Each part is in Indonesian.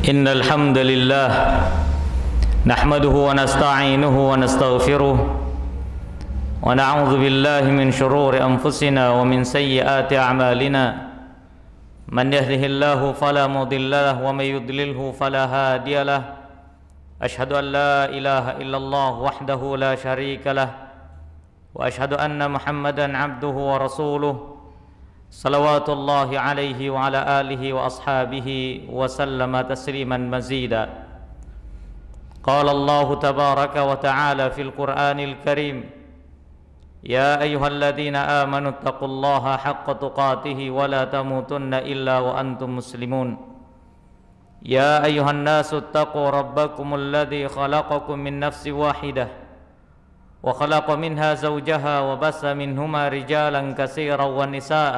إن الحمد لله نحمده ونستعينه ونستغفره ونعوذ بالله من شرور أنفسنا ومن سيئات أعمالنا من يهده الله فلا مضل له ومن يضلله فلا هادي له أشهد أن لا إله إلا الله وحده لا شريك له وأشهد أن محمدا عبده ورسوله صلوات الله عليه وعلى آله وأصحابه وسلم تسليما مزيدا قال الله تبارك وتعالى في القرآن الكريم يا أيها الذين آمنوا اتقوا الله حق تقاته ولا تموتن إلا وأنتم مسلمون يا أيها الناس اتقوا ربكم الذي خلقكم من نفس واحدة وخلق منها زوجها وبث منهما رجالا كثيرا ونساء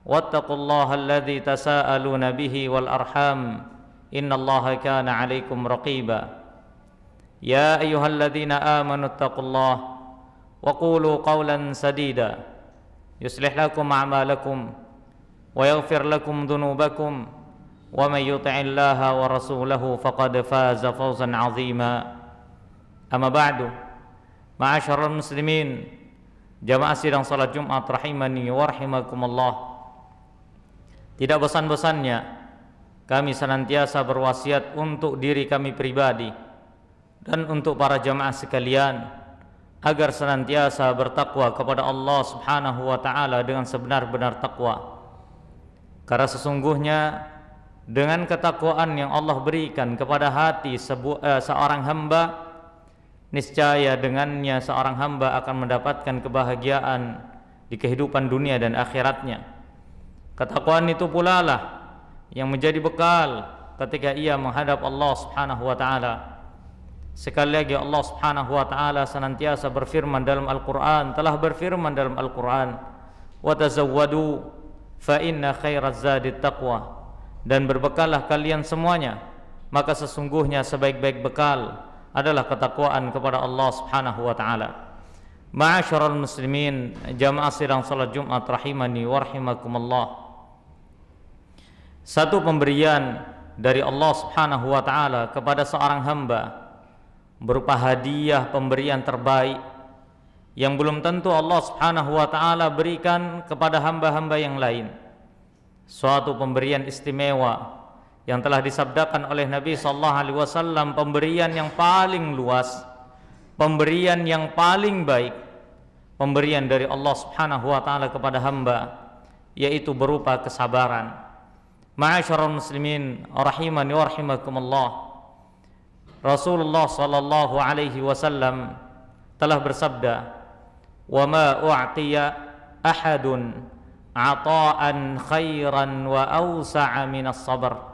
واتقوا الله الذي تساءلون به والأرحام إن الله كان عليكم رقيبا يا أيها الذين آمنوا اتقوا الله وقولوا قولا سديدا يصلح لكم أعمالكم ويغفر لكم ذنوبكم ومن يطع الله ورسوله فقد فاز فوزا عظيما أما بعد Ma'asyiral muslimin, jamaah sidang salat Jumat rahimani wa rahimakumullah. Tidak bosan-bosannya kami senantiasa berwasiat untuk diri kami pribadi dan untuk para jamaah sekalian agar senantiasa bertakwa kepada Allah Subhanahu wa taala dengan sebenar-benar takwa. Karena sesungguhnya dengan ketakwaan yang Allah berikan kepada hati seorang hamba, niscaya dengannya seorang hamba akan mendapatkan kebahagiaan di kehidupan dunia dan akhiratnya. Ketakwaan itu pula lah yang menjadi bekal ketika ia menghadap Allah Subhanahu wa taala. Sekali lagi Allah Subhanahu wa taala senantiasa berfirman dalam Al-Qur'an, telah berfirman dalam Al-Qur'an, "Wa tazawwadu fa inna khairaz zadit taqwa." Dan berbekallah kalian semuanya, maka sesungguhnya sebaik-baik bekal adalah ketakwaan kepada Allah Subhanahu wa taala. Ma'asyiral muslimin, jamaah sidang salat Jumat rahimani wa rahimakumullah. Satu pemberian dari Allah Subhanahu wa taala kepada seorang hamba berupa hadiah pemberian terbaik yang belum tentu Allah Subhanahu wa taala berikan kepada hamba-hamba yang lain. Suatu pemberian istimewa yang telah disabdakan oleh Nabi sallallahu alaihi wasallam, pemberian yang paling luas, pemberian yang paling baik, pemberian dari Allah Subhanahu wa taala kepada hamba, yaitu berupa kesabaran. Ma'asyiral muslimin rahimani wa rahimakumullah. Rasulullah sallallahu alaihi wasallam telah bersabda, "Wa ma u'tiya ahadun 'ata'an khairan wa awsa'a minas sabr."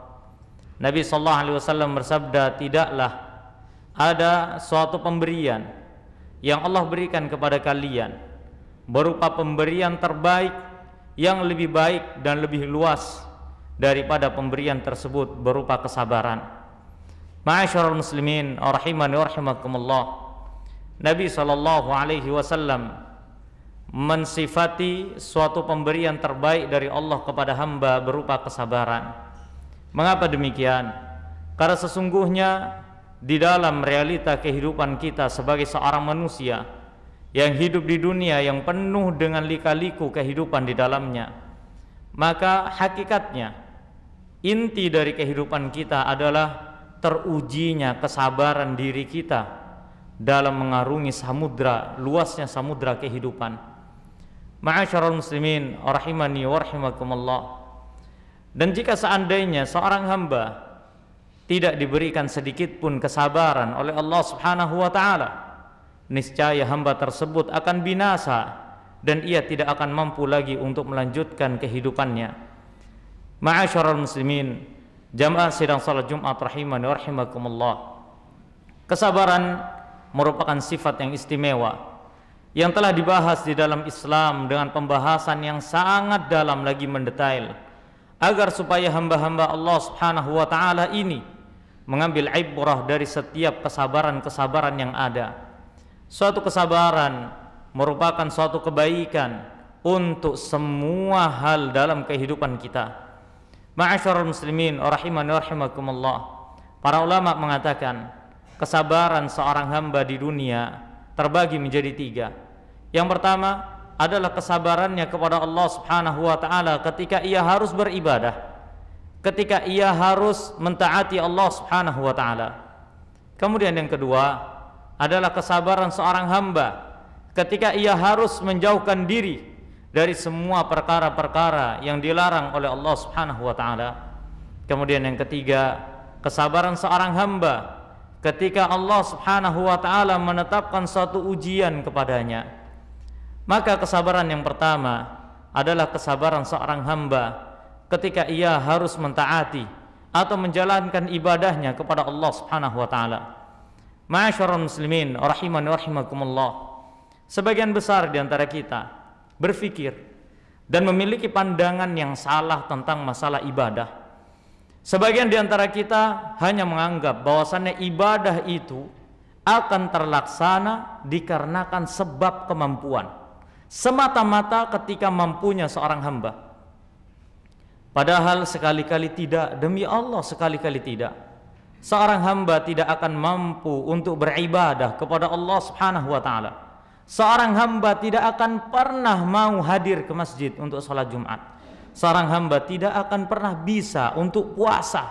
Nabi sallallahu alaihi wasallam bersabda, tidaklah ada suatu pemberian yang Allah berikan kepada kalian berupa pemberian terbaik yang lebih baik dan lebih luas daripada pemberian tersebut berupa kesabaran. Ma'asyiral muslimin rahimani wa rahimakumullah. Nabi sallallahu alaihi wasallam mensifati suatu pemberian terbaik dari Allah kepada hamba berupa kesabaran. Mengapa demikian? Karena sesungguhnya di dalam realita kehidupan kita sebagai seorang manusia yang hidup di dunia yang penuh dengan lika-liku kehidupan di dalamnya, maka hakikatnya inti dari kehidupan kita adalah terujinya kesabaran diri kita dalam mengarungi samudra, luasnya samudra kehidupan. Ma'asyiral muslimin rahimani wa rahimakumullah. Dan jika seandainya seorang hamba tidak diberikan sedikit pun kesabaran oleh Allah Subhanahu wa taala, niscaya hamba tersebut akan binasa dan ia tidak akan mampu lagi untuk melanjutkan kehidupannya. Ma'asyiral muslimin, jamaah sidang salat Jumat rahimani wa rahimakumullah. Kesabaran merupakan sifat yang istimewa yang telah dibahas di dalam Islam dengan pembahasan yang sangat dalam lagi mendetail, agar supaya hamba-hamba Allah Subhanahu wa taala ini mengambil ibrah dari setiap kesabaran-kesabaran yang ada. Suatu kesabaran merupakan suatu kebaikan untuk semua hal dalam kehidupan kita. Ma'asyiral muslimin rahimani wa rahimakumullah. Para ulama mengatakan kesabaran seorang hamba di dunia terbagi menjadi 3. Yang pertama adalah kesabarannya kepada Allah Subhanahu wa taala ketika ia harus beribadah, ketika ia harus mentaati Allah Subhanahu wa taala. Kemudian yang kedua adalah kesabaran seorang hamba ketika ia harus menjauhkan diri dari semua perkara-perkara yang dilarang oleh Allah Subhanahu wa taala. Kemudian yang ketiga, kesabaran seorang hamba ketika Allah Subhanahu wa taala menetapkan suatu ujian kepadanya. Maka kesabaran yang pertama adalah kesabaran seorang hamba ketika ia harus mentaati atau menjalankan ibadahnya kepada Allah Subhanahu wa taala. Ma'asyiral muslimin rahimani wa rahimakumullah. Sebagian besar di antara kita berpikir dan memiliki pandangan yang salah tentang masalah ibadah. Sebagian di antara kita hanya menganggap bahwasannya ibadah itu akan terlaksana dikarenakan sebab kemampuan, semata-mata ketika mampunya seorang hamba. Padahal sekali-kali tidak, demi Allah sekali-kali tidak. Seorang hamba tidak akan mampu untuk beribadah kepada Allah Subhanahu wa taala. Seorang hamba tidak akan pernah mau hadir ke masjid untuk salat Jumat. Seorang hamba tidak akan pernah bisa untuk puasa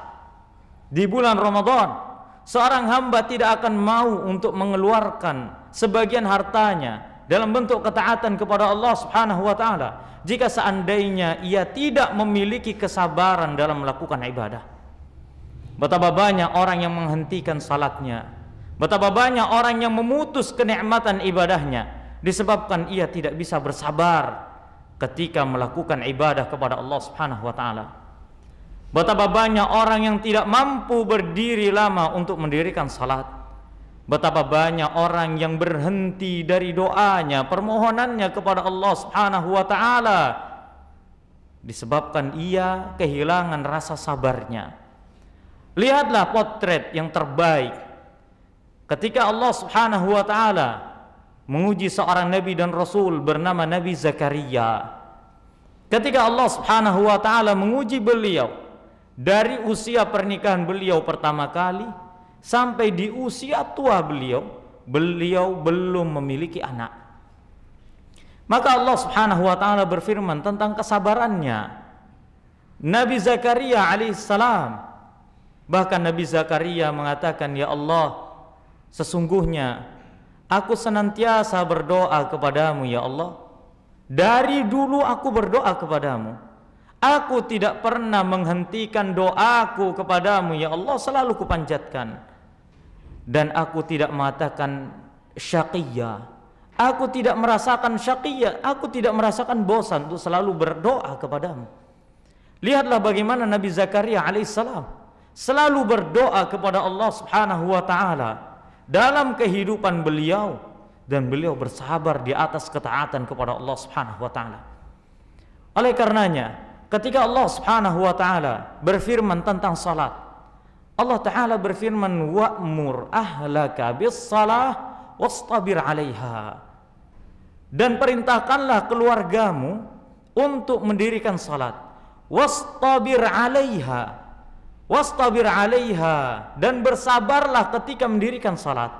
di bulan Ramadan. Seorang hamba tidak akan mau untuk mengeluarkan sebagian hartanya dalam bentuk ketaatan kepada Allah Subhanahu wa taala jika seandainya ia tidak memiliki kesabaran dalam melakukan ibadah. Betapa banyak orang yang menghentikan salatnya, betapa banyak orang yang memutus kenikmatan ibadahnya disebabkan ia tidak bisa bersabar ketika melakukan ibadah kepada Allah Subhanahu wa taala. Betapa banyak orang yang tidak mampu berdiri lama untuk mendirikan salat. Betapa banyak orang yang berhenti dari doanya, permohonannya kepada Allah Subhanahu wa taala disebabkan ia kehilangan rasa sabarnya. Lihatlah potret yang terbaik ketika Allah Subhanahu wa taala menguji seorang nabi dan rasul bernama Nabi Zakaria. Ketika Allah Subhanahu wa taala menguji beliau dari usia pernikahan beliau pertama kali sampai di usia tua beliau belum memiliki anak. Maka Allah Subhanahu wa taala berfirman tentang kesabarannya Nabi Zakaria alaihissalam. Bahkan Nabi Zakaria mengatakan, "Ya Allah, sesungguhnya aku senantiasa berdoa kepadamu ya Allah. Dari dulu aku berdoa kepadamu. Aku tidak pernah menghentikan doaku kepadamu ya Allah, selalu kupanjatkan. Dan aku tidak mengatakan syaqiyya. Aku tidak merasakan syaqiyya, aku tidak merasakan bosan untuk selalu berdoa kepadamu." Lihatlah bagaimana Nabi Zakaria alaihissalam selalu berdoa kepada Allah Subhanahu wa taala dalam kehidupan beliau, dan beliau bersabar di atas ketaatan kepada Allah Subhanahu wa taala. Oleh karenanya, ketika Allah Subhanahu wa taala berfirman tentang salat, Allah taala berfirman, "Wa'mur ahlaka bis-shalah wastabir 'alaiha." Dan perintahkanlah keluargamu untuk mendirikan salat. Wastabir 'alaiha. Wastabir 'alaiha, dan bersabarlah ketika mendirikan salat.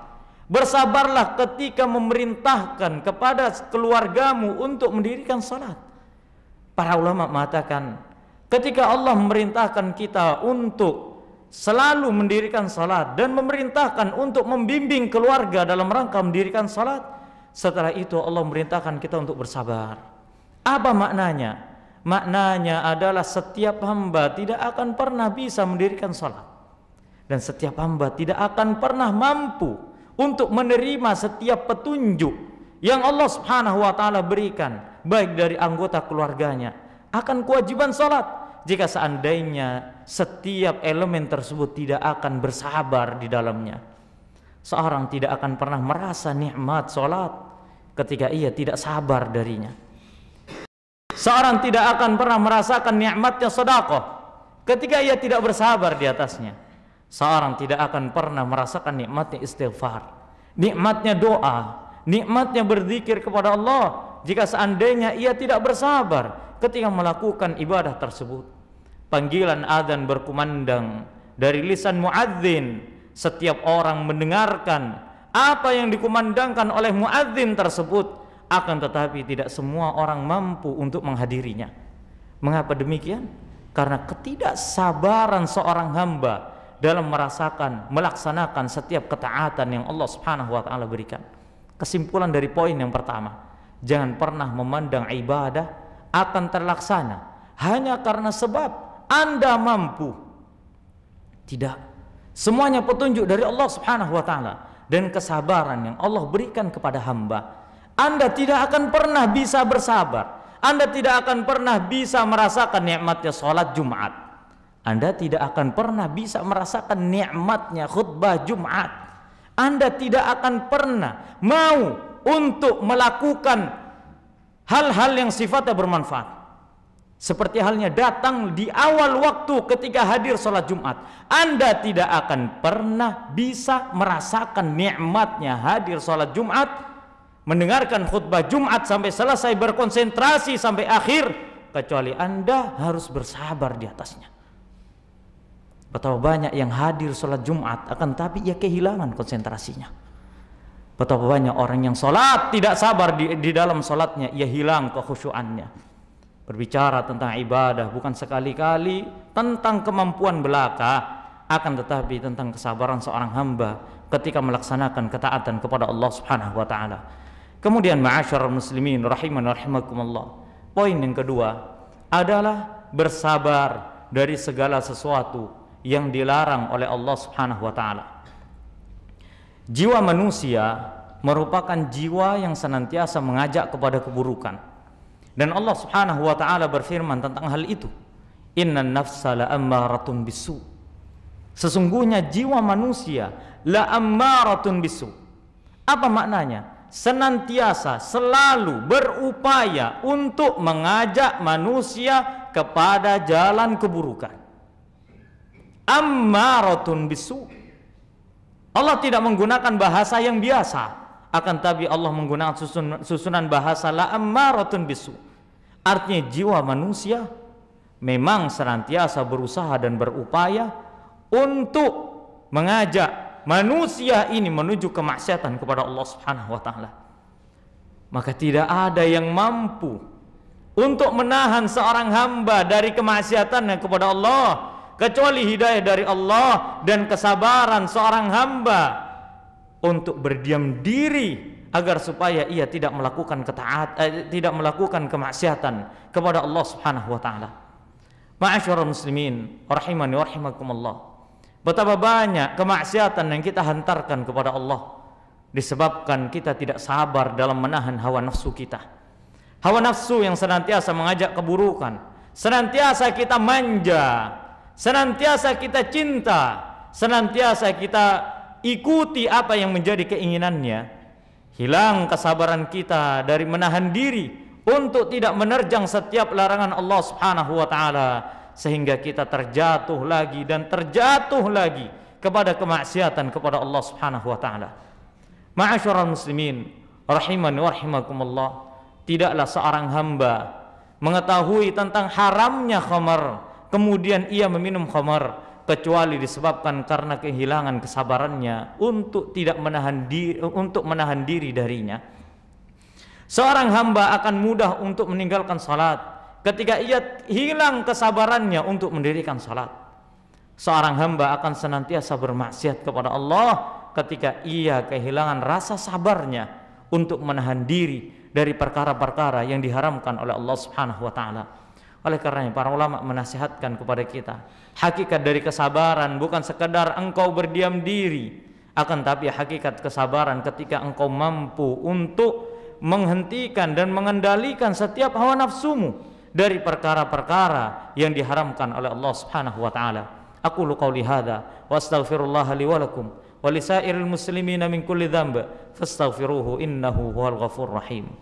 Bersabarlah ketika memerintahkan kepada keluargamu untuk mendirikan salat. Para ulama mengatakan, ketika Allah memerintahkan kita untuk selalu mendirikan salat dan memerintahkan untuk membimbing keluarga dalam rangka mendirikan salat, setelah itu Allah memerintahkan kita untuk bersabar. Apa maknanya? Maknanya adalah setiap hamba tidak akan pernah bisa mendirikan salat, dan setiap hamba tidak akan pernah mampu untuk menerima setiap petunjuk yang Allah Subhanahu wa taala berikan, baik dari anggota keluarganya akan kewajiban salat, jika seandainya setiap elemen tersebut tidak akan bersabar di dalamnya. Seorang tidak akan pernah merasa nikmat salat ketika ia tidak sabar darinya. Seorang tidak akan pernah merasakan nikmatnya sedekah ketika ia tidak bersabar di atasnya. Seorang tidak akan pernah merasakan nikmatnya istighfar, nikmatnya doa, nikmatnya berzikir kepada Allah jika seandainya ia tidak bersabar ketika melakukan ibadah tersebut. panggilan adzan berkumandang dari lisan muadzin, setiap orang mendengarkan apa yang dikumandangkan oleh muadzin tersebut, akan tetapi tidak semua orang mampu untuk menghadirinya. Mengapa demikian? Karena ketidaksabaran seorang hamba dalam melaksanakan setiap ketaatan yang Allah Subhanahu wa taala berikan. Kesimpulan dari poin yang pertama, jangan pernah memandang ibadah akan terlaksana hanya karena sebab Anda mampu. Tidak. Semuanya petunjuk dari Allah Subhanahu wa taala dan kesabaran yang Allah berikan kepada hamba. Anda tidak akan pernah bisa bersabar. Anda tidak akan pernah bisa merasakan nikmatnya sholat Jumat. Anda tidak akan pernah bisa merasakan nikmatnya khutbah Jumat. Anda tidak akan pernah mau untuk melakukan hal-hal yang sifatnya bermanfaat. Seperti halnya datang di awal waktu ketika hadir sholat Jumat. Anda tidak akan pernah bisa merasakan nikmatnya hadir sholat Jumat, mendengarkan khutbah Jumat sampai selesai, berkonsentrasi sampai akhir, kecuali Anda harus bersabar di atasnya. Betapa banyak yang hadir sholat Jumat akan tapi ia kehilangan konsentrasinya. Betapa banyak orang yang sholat tidak sabar di dalam sholatnya, ia hilang kekhusyuannya. Berbicara tentang ibadah bukan sekali-kali tentang kemampuan belaka, akan tetapi tentang kesabaran seorang hamba ketika melaksanakan ketaatan kepada Allah Subhanahu wa taala. Kemudian ma'asyiral muslimin rahimani rahimakumullah, poin yang kedua adalah bersabar dari segala sesuatu yang dilarang oleh Allah Subhanahu wa taala. Jiwa manusia merupakan jiwa yang senantiasa mengajak kepada keburukan. Dan Allah Subhanahu wa taala berfirman tentang hal itu, innan nafsa la'ammaratun bisu. Sesungguhnya jiwa manusia la'ammaratun bisu. Apa maknanya? Senantiasa, selalu berupaya untuk mengajak manusia kepada jalan keburukan. Ammaratun bisu. Allah tidak menggunakan bahasa yang biasa, akan tapi Allah menggunakan susunan bahasa la'ammaratun bisu. Artinya jiwa manusia memang senantiasa berusaha dan berupaya untuk mengajak manusia ini menuju kemaksiatan kepada Allah Subhanahu wa taala. Maka tidak ada yang mampu untuk menahan seorang hamba dari kemaksiatannya kepada Allah kecuali hidayah dari Allah dan kesabaran seorang hamba untuk berdiam diri agar supaya ia tidak melakukan tidak melakukan kemaksiatan kepada Allah Subhanahu wa taala. Ma'asyiral muslimin rahimani wa rahimakumullah, betapa banyak kemaksiatan yang kita hantarkan kepada Allah disebabkan kita tidak sabar dalam menahan hawa nafsu kita. Hawa nafsu yang senantiasa mengajak keburukan, senantiasa kita manja, senantiasa kita cinta, senantiasa kita ikuti apa yang menjadi keinginannya. Hilang kesabaran kita dari menahan diri untuk tidak menerjang setiap larangan Allah Subhanahu wa taala, sehingga kita terjatuh lagi dan terjatuh lagi kepada kemaksiatan kepada Allah Subhanahu wa taala. Ma'asyiral muslimin rahimani wa rahimakumullah, tidaklah seorang hamba mengetahui tentang haramnya khamar kemudian ia meminum khamar kecuali disebabkan karena kehilangan kesabarannya untuk menahan diri darinya. Seorang hamba akan mudah untuk meninggalkan salat ketika ia hilang kesabarannya untuk mendirikan salat. Seorang hamba akan senantiasa bermaksiat kepada Allah ketika ia kehilangan rasa sabarnya untuk menahan diri dari perkara-perkara yang diharamkan oleh Allah Subhanahu wa taala. Oleh karenanya para ulama menasihatkan kepada kita, hakikat dari kesabaran bukan sekedar engkau berdiam diri, akan tapi hakikat kesabaran ketika engkau mampu untuk menghentikan dan mengendalikan setiap hawa nafsumu dari perkara-perkara yang diharamkan oleh Allah Subhanahu wa taala. Aqulu qauli hadza wa astaghfirullah li wa lakum wa lisairil muslimina min kulli dhanb fastaghfiruhu innahu huwal ghafurur rahim.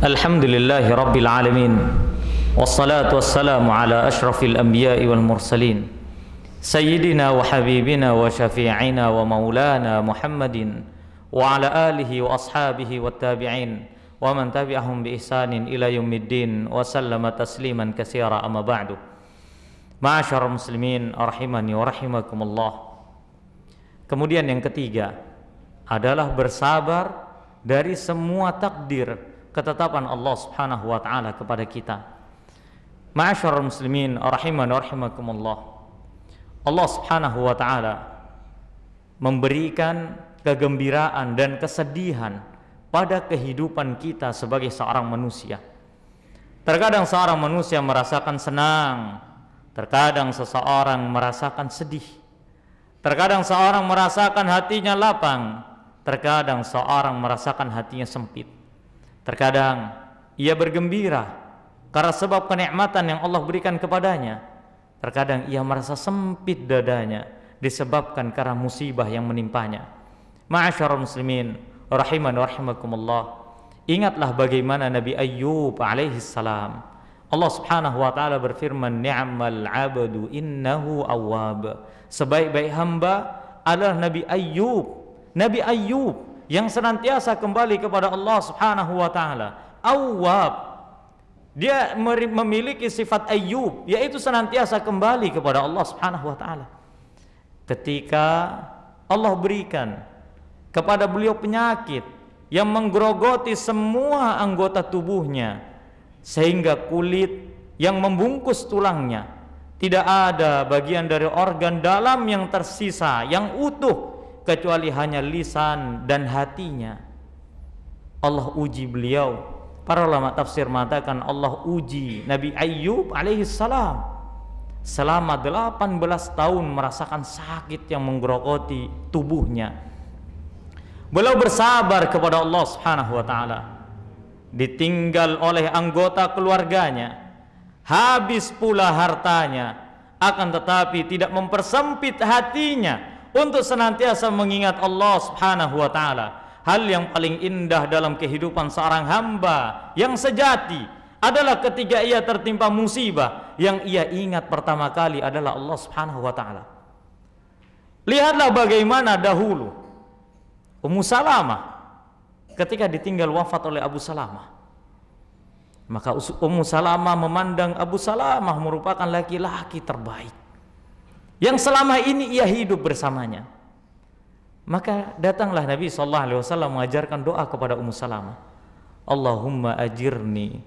Alhamdulillahi rabbil alamin, wassalatu wassalamu ala ashrafil anbiya'i wal mursalin, Sayyidina wa habibina wa syafi'ina wa maulana Muhammadin wa ala alihi wa ashabihi wa tabi'in wa man tabi'ahum bi ihsanin ila yaumiddin wa sallama tasliman katsira, amma ba'du. Ma'asyiral muslimin rahimani wa rahimakumullah. Kemudian yang ketiga adalah bersabar dari semua takdir ketetapan Allah Subhanahu wa taala kepada kita. Ma'asyiral muslimin rahimani wa rahimakumullah. Allah Subhanahu wa taala memberikan kegembiraan dan kesedihan pada kehidupan kita sebagai seorang manusia. Terkadang seorang manusia merasakan senang, terkadang seseorang merasakan sedih. Terkadang seorang merasakan hatinya lapang, terkadang seorang merasakan hatinya sempit. Terkadang ia bergembira karena sebab kenikmatan yang Allah berikan kepadanya. Terkadang ia merasa sempit dadanya disebabkan karena musibah yang menimpanya. Ma'asyiral muslimin rahiman wa rahimakumullah. Ingatlah bagaimana Nabi Ayyub alaihi salam. Allah Subhanahu wa taala berfirman, "Ni'mal 'abdu innahu awwab." Sebaik-baik hamba adalah Nabi Ayyub. Nabi Ayyub yang senantiasa kembali kepada Allah Subhanahu wa taala. Awwab. Dia memiliki sifat Ayyub, yaitu senantiasa kembali kepada Allah Subhanahu wa taala. Ketika Allah berikan kepada beliau penyakit yang menggerogoti semua anggota tubuhnya sehingga kulit yang membungkus tulangnya, tidak ada bagian dari organ dalam yang tersisa yang utuh kecuali hanya lisan dan hatinya. Allah uji beliau. Para ulama tafsir mengatakan Allah uji Nabi Ayyub alaihi salam selama 18 tahun merasakan sakit yang menggerogoti tubuhnya. Beliau bersabar kepada Allah Subhanahu wa taala. Ditinggal oleh anggota keluarganya, habis pula hartanya, akan tetapi tidak mempersempit hatinya untuk senantiasa mengingat Allah Subhanahu wa taala. Hal yang paling indah dalam kehidupan seorang hamba yang sejati adalah ketika ia tertimpa musibah, yang ia ingat pertama kali adalah Allah Subhanahu wa taala. Lihatlah bagaimana dahulu Ummu Salamah ketika ditinggal wafat oleh Abu Salamah. Maka Ummu Salamah memandang Abu Salamah merupakan laki-laki terbaik yang selama ini ia hidup bersamanya. Maka datanglah Nabi SAW mengajarkan doa kepada Ummu Salamah. Allahumma ajirni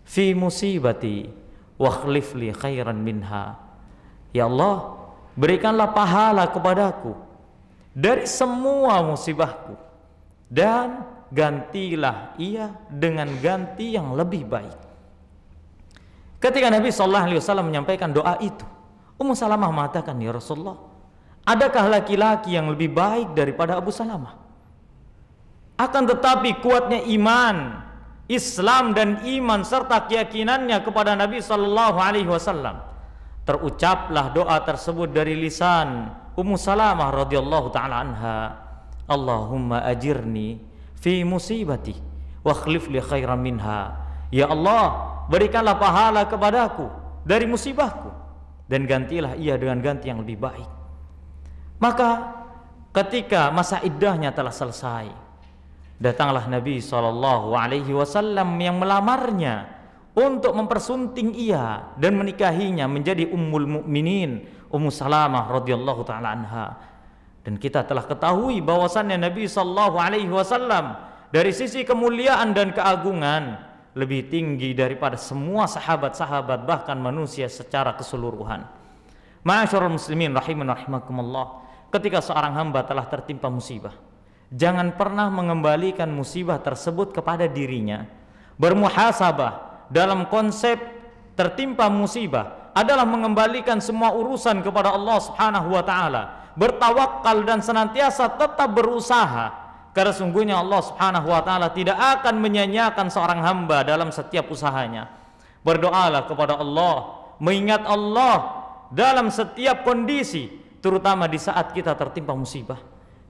fi musibati wa akhlif li khairan minha. Ya Allah, berikanlah pahala kepadaku dari semua musibahku dan gantilah ia dengan ganti yang lebih baik. Ketika Nabi SAW menyampaikan doa itu, Ummu Salamah mengatakan, ya Rasulullah, adakah laki-laki yang lebih baik daripada Abu Salamah? Akan tetapi kuatnya iman, Islam dan iman serta keyakinannya kepada Nabi Sallallahu Alaihi Wasallam, terucaplah doa tersebut dari lisan Ummu Salamah radhiyallahu taala anha. Allahumma ajirni fi musibati wa akhlif li khairan minha. Ya Allah, berikanlah pahala kepadaku dari musibahku dan gantilah ia dengan ganti yang lebih baik. Maka ketika masa iddahnya telah selesai, datanglah Nabi SAW yang melamarnya untuk mempersunting ia dan menikahinya menjadi Ummul Mukminin Ummu Salamah radhiyallahu taala anha. Dan kita telah ketahui bahwasannya Nabi SAW dari sisi kemuliaan dan keagungan lebih tinggi daripada semua sahabat-sahabat, bahkan manusia secara keseluruhan. Ma'asyiral muslimin rahiman rahimakumullah. Ketika seorang hamba telah tertimpa musibah, jangan pernah mengembalikan musibah tersebut kepada dirinya. Bermuhasabah dalam konsep tertimpa musibah adalah mengembalikan semua urusan kepada Allah Subhanahu wa taala, bertawakal dan senantiasa tetap berusaha, karena sungguhnya Allah Subhanahu wa taala tidak akan menyia-nyiakan seorang hamba dalam setiap usahanya. Berdoalah kepada Allah, mengingat Allah dalam setiap kondisi, terutama di saat kita tertimpa musibah.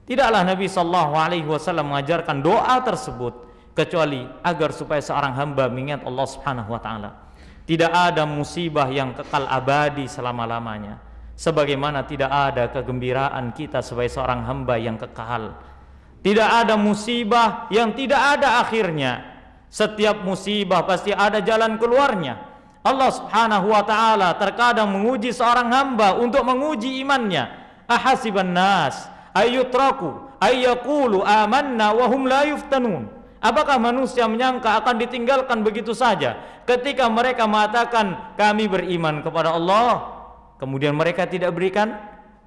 Tidaklah Nabi SAW mengajarkan doa tersebut kecuali agar supaya seorang hamba mengingat Allah Subhanahu wa taala. Tidak ada musibah yang kekal abadi selama-lamanya. sebagaimana tidak ada kegembiraan kita sebagai seorang hamba yang kekal. Tidak ada musibah yang tidak ada akhirnya. Setiap musibah pasti ada jalan keluarnya. Allah Subhanahu wa taala terkadang menguji seorang hamba untuk menguji imannya. Ahasiban nas ayyutraku ayyaqulu amanna wa hum la yuftanun. Apakah manusia menyangka akan ditinggalkan begitu saja ketika mereka mengatakan kami beriman kepada Allah, kemudian mereka tidak berikan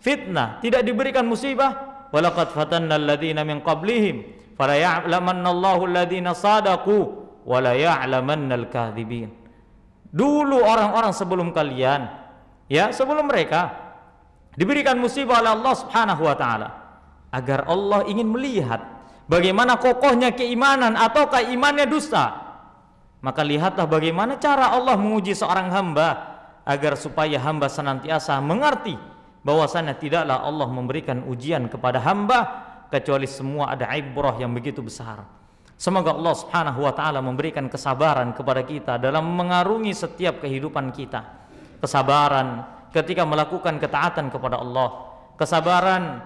fitnah, tidak diberikan musibah? Walaqad fatanna alladziina min qablihim fala ya'lamanna Allahu alladziina shadaqu wa la ya'lamanna al-kadzibin. Dulu orang-orang sebelum kalian, ya, sebelum mereka diberikan musibah oleh Allah Subhanahu wa taala, agar Allah ingin melihat bagaimana kokohnya keimanan ataukah imannya dusta. Maka lihatlah bagaimana cara Allah menguji seorang hamba, agar supaya hamba senantiasa mengerti bahwasanya tidaklah Allah memberikan ujian kepada hamba kecuali semua ada ibrah yang begitu besar. Semoga Allah Subhanahu wa taala memberikan kesabaran kepada kita dalam mengarungi setiap kehidupan kita. Kesabaran ketika melakukan ketaatan kepada Allah, kesabaran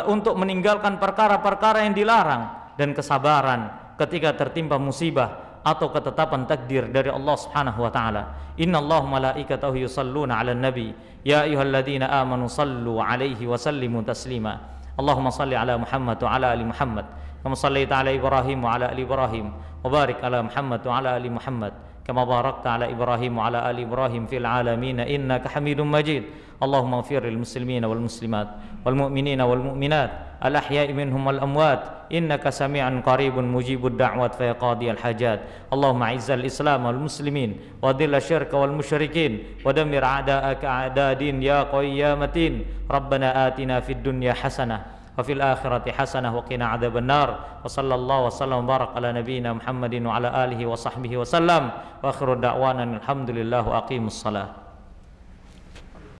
untuk meninggalkan perkara-perkara yang dilarang, dan kesabaran ketika tertimpa musibah atau ketetapan takdir dari Allah Subhanahu wa taala. Innallaha malaikatahu yusalluna 'alan nabi ya ayyuhalladzina amanu sallu 'alaihi wa sallimu taslima. Allahumma salli 'ala Muhammad wa 'ala ali Muhammad kama shallaita 'ala Ibrahim wa 'ala ali Ibrahim wa barik 'ala Muhammad wa 'ala ali Muhammad kama barakta 'ala Ibrahim wa 'ala ali Ibrahim fil 'alamin innaka Hamidum Majid. Allahumma ighfir lil muslimina wal muslimat wal mu'minina wal mu'minat al ahya'i minhum wal amwat innaka sami'un qaribun mujibud da'wat fa qadiyal hajat. Allahumma izzal islam wal muslimin wa dhil syirka wal musyrikin wa dammir a'da'aka a'dadin ya qayyamatin. Rabbana atina fid dunya hasanah wa fil akhirati hasanah wa qina adzabannar. Wa sallallahu wa sallam barak ala nabiyyina Muhammadin wa ala alihi wa sahbihi wa sallam. Wa akhiru da'wana alhamdulillah wa aqimus salah.